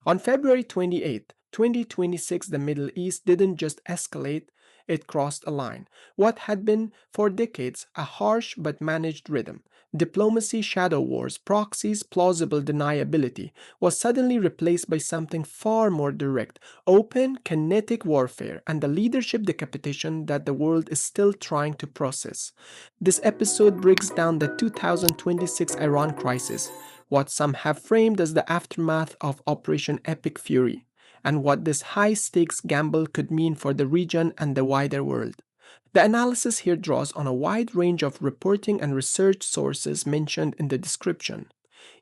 On February 28, 2026, the Middle East didn't just escalate, it crossed a line. What had been, for decades, a harsh but managed rhythm, diplomacy, shadow wars, proxies, plausible deniability, was suddenly replaced by something far more direct, open, kinetic warfare, and the leadership decapitation that the world is still trying to process. This episode breaks down the 2026 Iran crisis, what some have framed as the aftermath of Operation Epic Fury, and what this high stakes gamble could mean for the region and the wider world. The analysis here draws on a wide range of reporting and research sources mentioned in the description.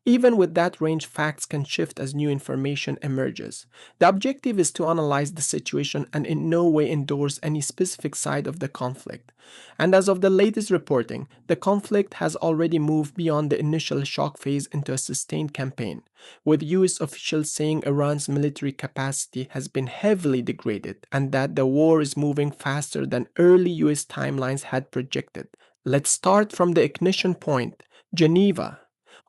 Even with that range, facts can shift as new information emerges. The objective is to analyze the situation and in no way endorse any specific side of the conflict. And as of the latest reporting, the conflict has already moved beyond the initial shock phase into a sustained campaign, with US officials saying Iran's military capacity has been heavily degraded and that the war is moving faster than early US timelines had projected. Let's start from the ignition point, Geneva.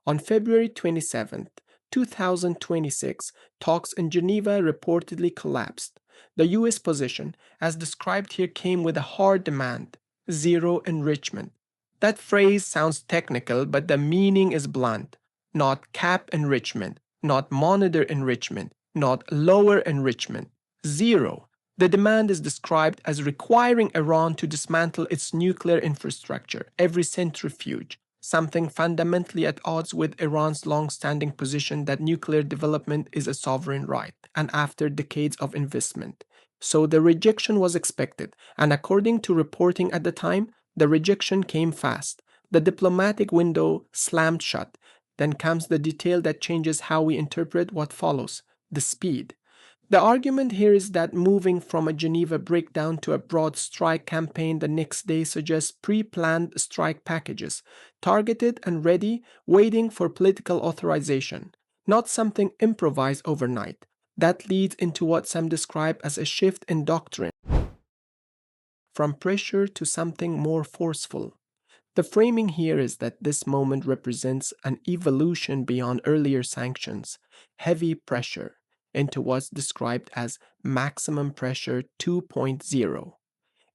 On February 27, 2026, talks in Geneva reportedly collapsed. The US position, as described here, came with a hard demand: zero enrichment. That phrase sounds technical, but the meaning is blunt. Not cap enrichment, not monitor enrichment, not lower enrichment. Zero. The demand is described as requiring Iran to dismantle its nuclear infrastructure, every centrifuge, something fundamentally at odds with Iran's long-standing position that nuclear development is a sovereign right, and after decades of investment. So the rejection was expected, and according to reporting at the time, the rejection came fast. The diplomatic window slammed shut. Then comes the detail that changes how we interpret what follows: the speed. The argument here is that moving from a Geneva breakdown to a broad strike campaign the next day suggests pre-planned strike packages, targeted and ready, waiting for political authorization, not something improvised overnight. That leads into what some describe as a shift in doctrine, from pressure to something more forceful. The framing here is that this moment represents an evolution beyond earlier sanctions, heavy pressure, into what's described as maximum pressure 2.0.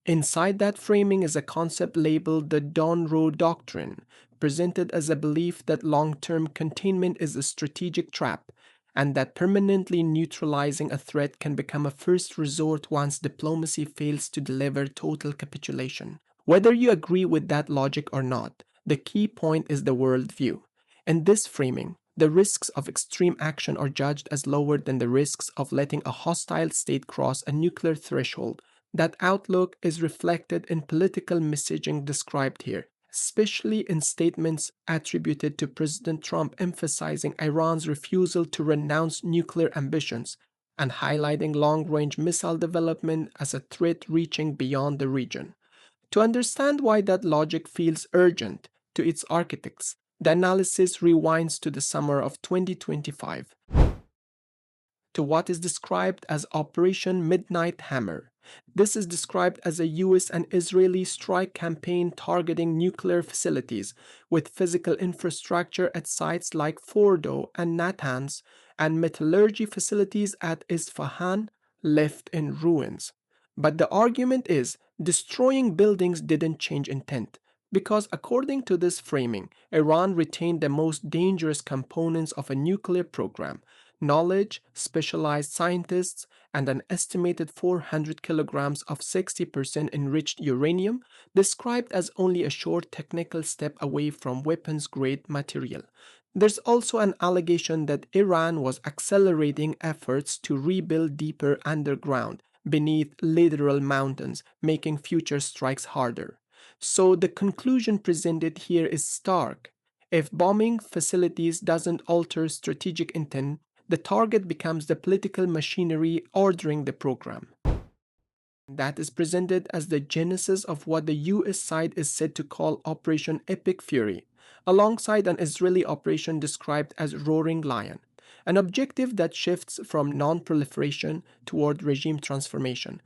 Inside that framing is a concept labeled the Donroe Doctrine, presented as a belief that long-term containment is a strategic trap, and that permanently neutralizing a threat can become a first resort once diplomacy fails to deliver total capitulation. Whether you agree with that logic or not, the key point is the worldview. In this framing, the risks of extreme action are judged as lower than the risks of letting a hostile state cross a nuclear threshold. That outlook is reflected in political messaging described here, especially in statements attributed to President Trump emphasizing Iran's refusal to renounce nuclear ambitions and highlighting long-range missile development as a threat reaching beyond the region. To understand why that logic feels urgent to its architects, the analysis rewinds to the summer of 2025, to what is described as Operation Midnight Hammer. This is described as a US and Israeli strike campaign targeting nuclear facilities with physical infrastructure at sites like Fordo and Natanz and metallurgy facilities at Isfahan left in ruins. But the argument is destroying buildings didn't change intent, because according to this framing, Iran retained the most dangerous components of a nuclear program: knowledge, specialized scientists, and an estimated 400 kilograms of 60% enriched uranium, described as only a short technical step away from weapons-grade material. There's also an allegation that Iran was accelerating efforts to rebuild deeper underground, beneath literal mountains, making future strikes harder. So the conclusion presented here is stark. If bombing facilities doesn't alter strategic intent, the target becomes the political machinery ordering the program. That is presented as the genesis of what the US side is said to call Operation Epic Fury, alongside an Israeli operation described as Roaring Lion, an objective that shifts from non-proliferation toward regime transformation.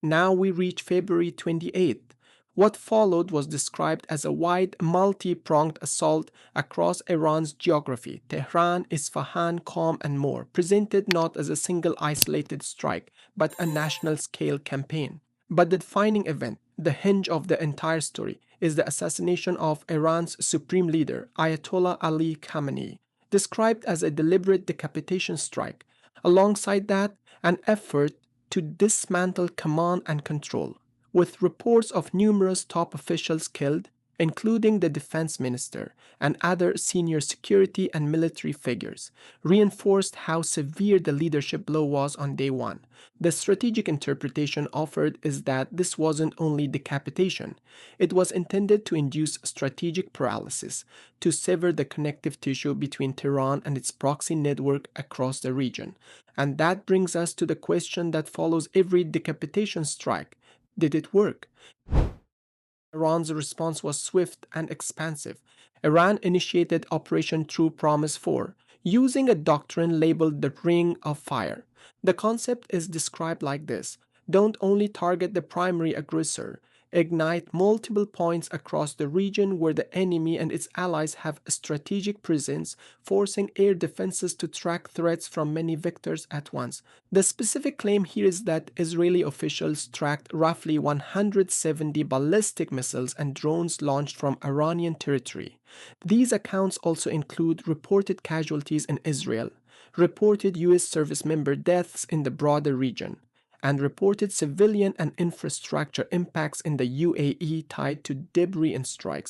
Now we reach February 28th, What followed was described as a wide, multi-pronged assault across Iran's geography, Tehran, Isfahan, Qom, and more, presented not as a single isolated strike, but a national-scale campaign. But the defining event, the hinge of the entire story, is the assassination of Iran's supreme leader, Ayatollah Ali Khamenei, described as a deliberate decapitation strike. Alongside that, an effort to dismantle command and control, with reports of numerous top officials killed, including the defense minister and other senior security and military figures, reinforced how severe the leadership blow was on day one. The strategic interpretation offered is that this wasn't only decapitation, it was intended to induce strategic paralysis, to sever the connective tissue between Tehran and its proxy network across the region. And that brings us to the question that follows every decapitation strike. Did it work? Iran's response was swift and expansive. Iran initiated Operation True Promise 4, using a doctrine labeled the Ring of Fire. The concept is described like this: don't only target the primary aggressor, ignite multiple points across the region where the enemy and its allies have a strategic presence, forcing air defenses to track threats from many vectors at once. The specific claim here is that Israeli officials tracked roughly 170 ballistic missiles and drones launched from Iranian territory. These accounts also include reported casualties in Israel, reported U.S. service member deaths in the broader region, and reported civilian and infrastructure impacts in the UAE tied to debris and strikes.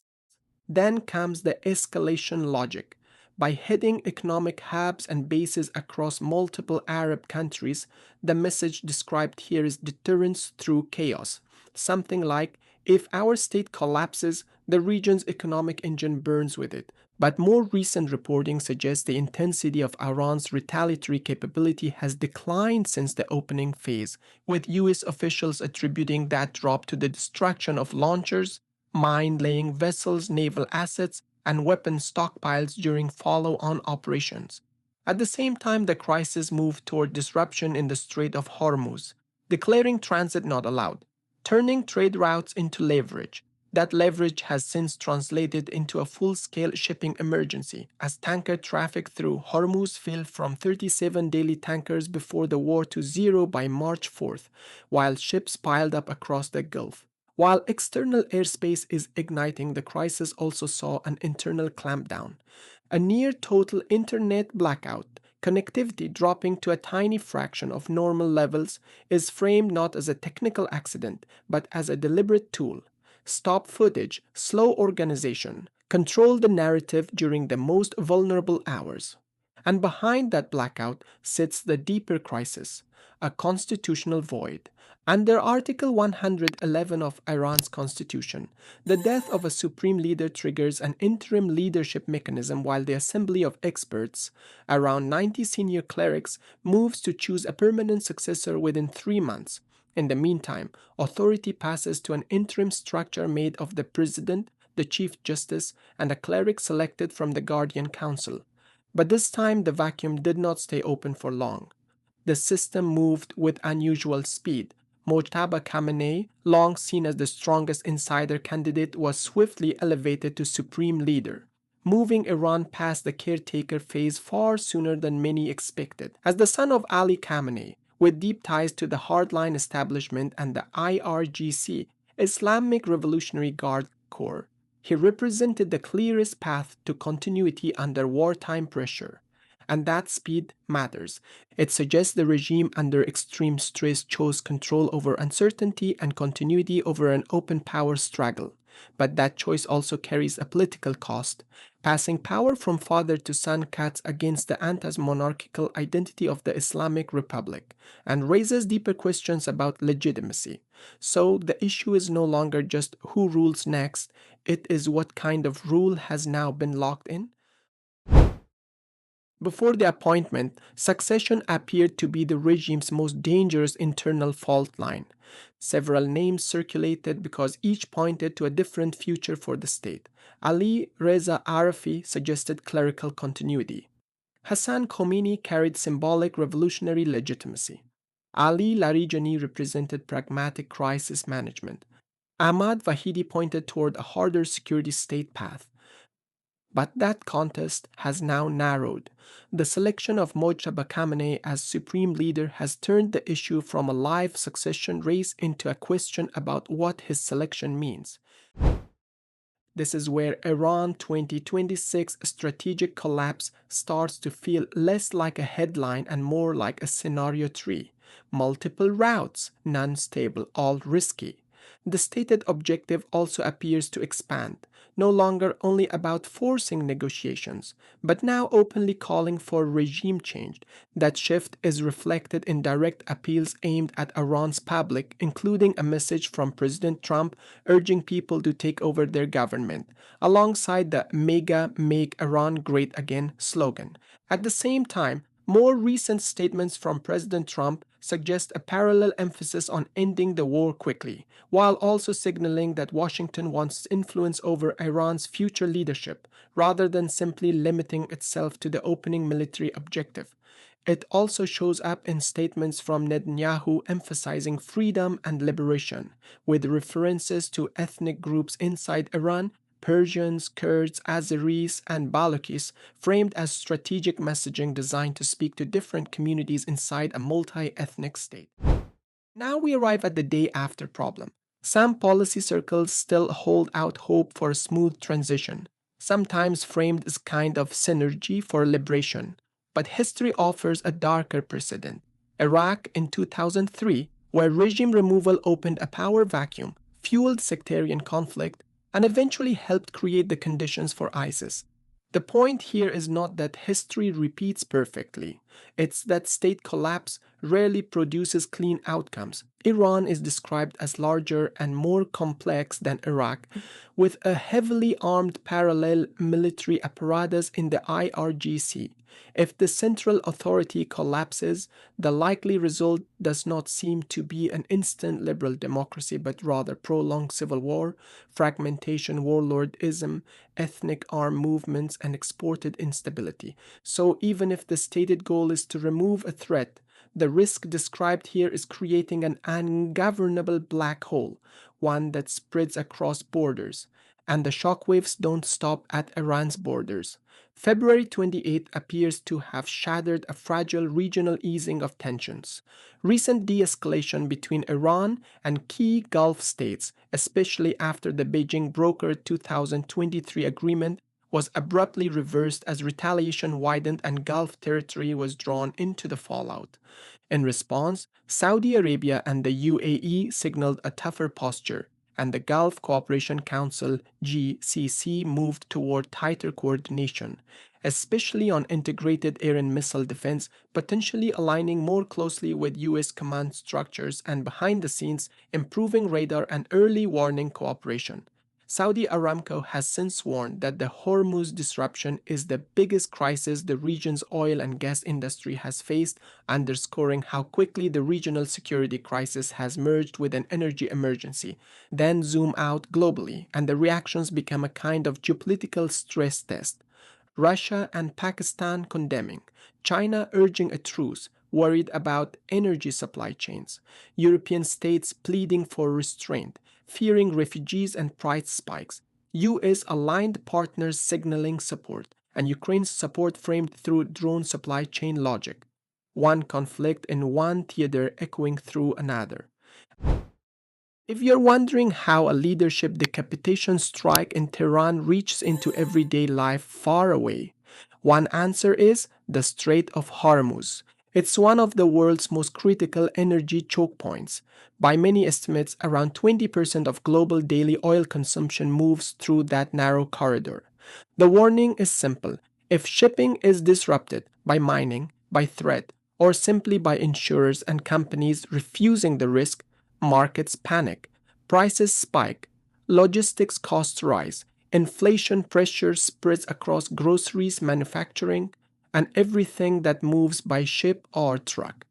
Then comes the escalation logic. By hitting economic hubs and bases across multiple Arab countries, the message described here is deterrence through chaos. Something like, if our state collapses, the region's economic engine burns with it. But more recent reporting suggests the intensity of Iran's retaliatory capability has declined since the opening phase, with US officials attributing that drop to the destruction of launchers, mine-laying vessels, naval assets, and weapon stockpiles during follow-on operations. At the same time, the crisis moved toward disruption in the Strait of Hormuz, declaring transit not allowed, turning trade routes into leverage. That leverage has since translated into a full-scale shipping emergency, as tanker traffic through Hormuz fell from 37 daily tankers before the war to zero by March 4th, while ships piled up across the Gulf. While external airspace is igniting, the crisis also saw an internal clampdown. A near total internet blackout, connectivity dropping to a tiny fraction of normal levels, is framed not as a technical accident, but as a deliberate tool. Stop footage, slow organization, control the narrative during the most vulnerable hours. And behind that blackout sits the deeper crisis, a constitutional void. Under Article 111 of Iran's constitution, the death of a supreme leader triggers an interim leadership mechanism while the assembly of experts, around 90 senior clerics, moves to choose a permanent successor within 3 months. In the meantime, authority passes to an interim structure made of the president, the chief justice, and a cleric selected from the Guardian Council. But this time the vacuum did not stay open for long. The system moved with unusual speed. Mojtaba Khamenei, long seen as the strongest insider candidate, was swiftly elevated to supreme leader, moving Iran past the caretaker phase far sooner than many expected. As the son of Ali Khamenei, with deep ties to the hardline establishment and the IRGC, Islamic Revolutionary Guard Corps, he represented the clearest path to continuity under wartime pressure. And that speed matters. It suggests the regime under extreme stress chose control over uncertainty and continuity over an open power struggle. But that choice also carries a political cost. Passing power from father to son cuts against the anti-monarchical identity of the Islamic Republic and raises deeper questions about legitimacy. So the issue is no longer just who rules next, it is what kind of rule has now been locked in. Before the appointment, succession appeared to be the regime's most dangerous internal fault line. Several names circulated because each pointed to a different future for the state. Ali Reza Arafi suggested clerical continuity. Hassan Khomeini carried symbolic revolutionary legitimacy. Ali Larijani represented pragmatic crisis management. Ahmad Vahidi pointed toward a harder security state path. But that contest has now narrowed. The selection of Mojtaba Khamenei as supreme leader has turned the issue from a live succession race into a question about what his selection means. This is where Iran 2026 strategic collapse starts to feel less like a headline and more like a scenario tree. Multiple routes, none stable, all risky. The stated objective also appears to expand, no longer only about forcing negotiations, but now openly calling for regime change. That shift is reflected in direct appeals aimed at Iran's public, including a message from President Trump urging people to take over their government, alongside the mega Make Iran Great Again slogan. At the same time, more recent statements from President Trump suggest a parallel emphasis on ending the war quickly, while also signaling that Washington wants influence over Iran's future leadership rather than simply limiting itself to the opening military objective. It also shows up in statements from Netanyahu emphasizing freedom and liberation, with references to ethnic groups inside Iran: Persians, Kurds, Azeris, and Balukis, framed as strategic messaging designed to speak to different communities inside a multi ethnic state. Now we arrive at the day after problem. Some policy circles still hold out hope for a smooth transition, sometimes framed as kind of synergy for liberation. But history offers a darker precedent. Iraq in 2003, where regime removal opened a power vacuum, fueled sectarian conflict, and eventually helped create the conditions for ISIS. The point here is not that history repeats perfectly, it's that state collapse rarely produces clean outcomes. Iran is described as larger and more complex than Iraq, with a heavily armed parallel military apparatus in the IRGC. If the central authority collapses, the likely result does not seem to be an instant liberal democracy, but rather prolonged civil war, fragmentation, warlordism, ethnic armed movements, and exported instability. So, even if the stated goal is to remove a threat, the risk described here is creating an ungovernable black hole, one that spreads across borders. And the shockwaves don't stop at Iran's borders. February 28 appears to have shattered a fragile regional easing of tensions. Recent de escalation between Iran and key Gulf states, especially after the Beijing brokered 2023 agreement, was abruptly reversed as retaliation widened and Gulf territory was drawn into the fallout. In response, Saudi Arabia and the UAE signaled a tougher posture, and the Gulf Cooperation Council (GCC) moved toward tighter coordination, especially on integrated air and missile defense, potentially aligning more closely with US command structures and behind the scenes improving radar and early warning cooperation. Saudi Aramco has since warned that the Hormuz disruption is the biggest crisis the region's oil and gas industry has faced, underscoring how quickly the regional security crisis has merged with an energy emergency. Then zoom out globally, and the reactions become a kind of geopolitical stress test. Russia and Pakistan condemning, China urging a truce, worried about energy supply chains, European states pleading for restraint, fearing refugees and price spikes, US aligned partners signaling support, and Ukraine's support framed through drone supply chain logic. One conflict in one theater echoing through another. If you're wondering how a leadership decapitation strike in Tehran reaches into everyday life far away, one answer is the Strait of Hormuz. It's one of the world's most critical energy choke points. By many estimates, around 20% of global daily oil consumption moves through that narrow corridor. The warning is simple. If shipping is disrupted by mining, by threat, or simply by insurers and companies refusing the risk, markets panic, prices spike, logistics costs rise, inflation pressure spreads across groceries, manufacturing, and everything that moves by ship or truck.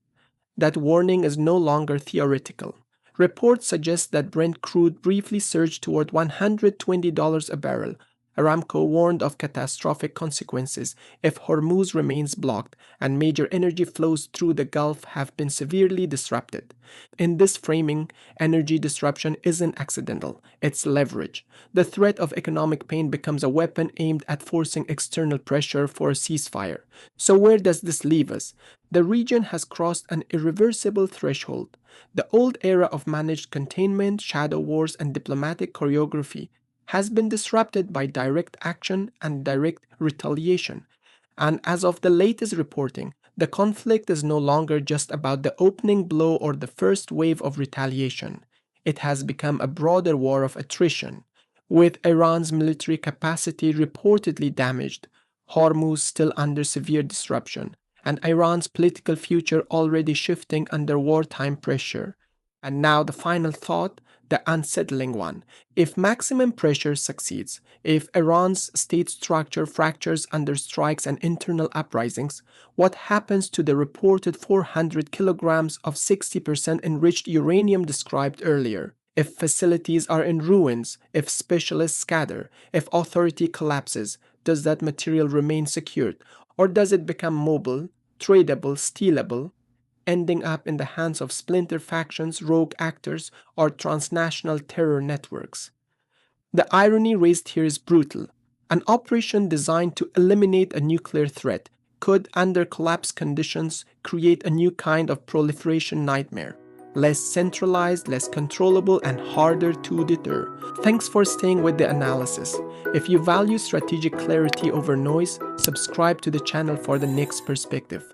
That warning is no longer theoretical. Reports suggest that Brent crude briefly surged toward $120 a barrel, Aramco warned of catastrophic consequences if Hormuz remains blocked, and major energy flows through the Gulf have been severely disrupted. In this framing, energy disruption isn't accidental, it's leverage. The threat of economic pain becomes a weapon aimed at forcing external pressure for a ceasefire. So, where does this leave us? The region has crossed an irreversible threshold. The old era of managed containment, shadow wars, and diplomatic choreography has been disrupted by direct action and direct retaliation. And as of the latest reporting, the conflict is no longer just about the opening blow or the first wave of retaliation. It has become a broader war of attrition, with Iran's military capacity reportedly damaged, Hormuz still under severe disruption, and Iran's political future already shifting under wartime pressure. And now the final thought, the unsettling one. If maximum pressure succeeds, if Iran's state structure fractures under strikes and internal uprisings, what happens to the reported 400 kilograms of 60% enriched uranium described earlier? If facilities are in ruins, if specialists scatter, if authority collapses, does that material remain secured? Or does it become mobile, tradable, stealable, ending up in the hands of splinter factions, rogue actors, or transnational terror networks? The irony raised here is brutal. An operation designed to eliminate a nuclear threat could, under collapse conditions, create a new kind of proliferation nightmare. Less centralized, less controllable, and harder to deter. Thanks for staying with the analysis. If you value strategic clarity over noise, subscribe to the channel for the next perspective.